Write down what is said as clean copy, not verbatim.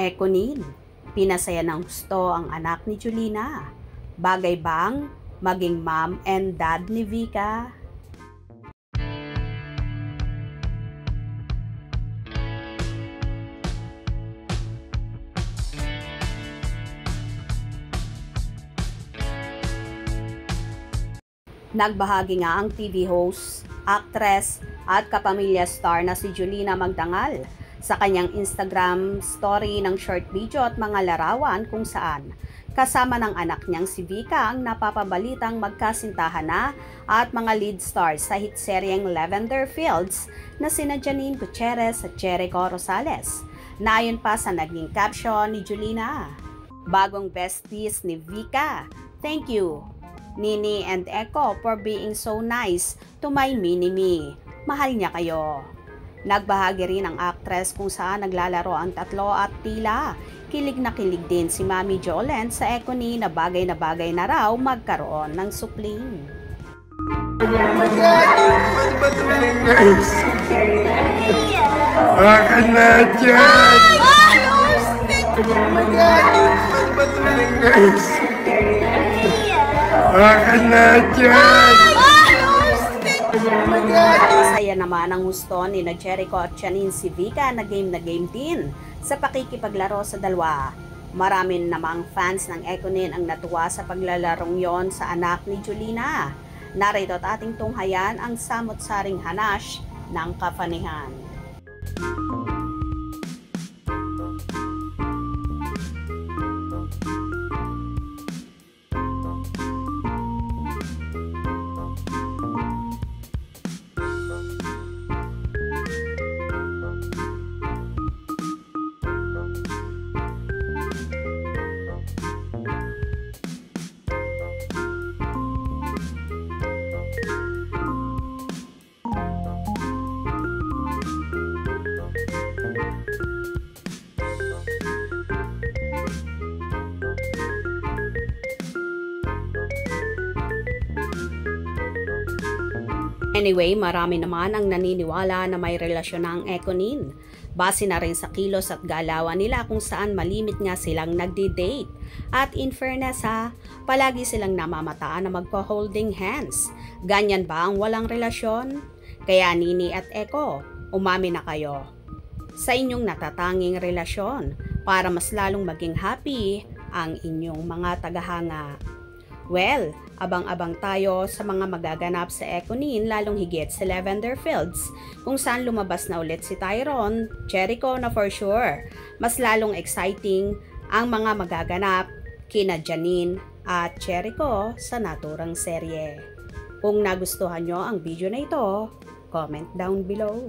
Econin, pinasaya ng husto ang anak ni Julina. Bagay bang maging mom and dad ni Vika? Nagbahagi nga ang TV host, actress at kapamilya star na si Julina Magdangal sa kanyang Instagram story ng short video at mga larawan kung saan kasama ng anak niyang si Vika ang napapabalitang magkasintahan na at mga lead stars sa hit seryeng Lavender Fields na sina Janine Gutierrez at Jericho Rosales. Naayon pa sa naging caption ni Julina, "Bagong besties ni Vika. Thank you, Nini and Echo, for being so nice to my mini-me. Mahal niya kayo." Nagbahagi rin ang actress kung saan naglalaro ang tatlo at tila kilig na kilig din si Mami Jolene sa Econy na bagay na raw magkaroon ng supling. Akan na dyan! Akan na dyan! Masaya naman ang husto ni na Jericho at Janine si Vika na game din sa pakikipaglaro sa dalawa. Marami namang fans ng Econin ang natuwa sa paglalarong yon sa anak ni Julina. Narito at ating tunghayan ang samot-saring hanash ng kafanihan. Anyway, marami naman ang naniniwala na may relasyon na ang Econin. Base na rin sa kilos at galawan nila kung saan malimit nga silang nagdi-date. At in fairness palagi silang namamataan na magpo-holding hands. Ganyan ba ang walang relasyon? Kaya Nini at Echo, umami na kayo sa inyong natatanging relasyon para mas lalong maging happy ang inyong mga tagahanga. Well, abang-abang tayo sa mga magaganap sa Econin, lalong higit sa Lavender Fields, kung saan lumabas na ulit si Tyrone, Jericho na for sure. Mas lalong exciting ang mga magaganap kina Janine at Jericho sa naturang serye. Kung nagustuhan nyo ang video na ito, comment down below.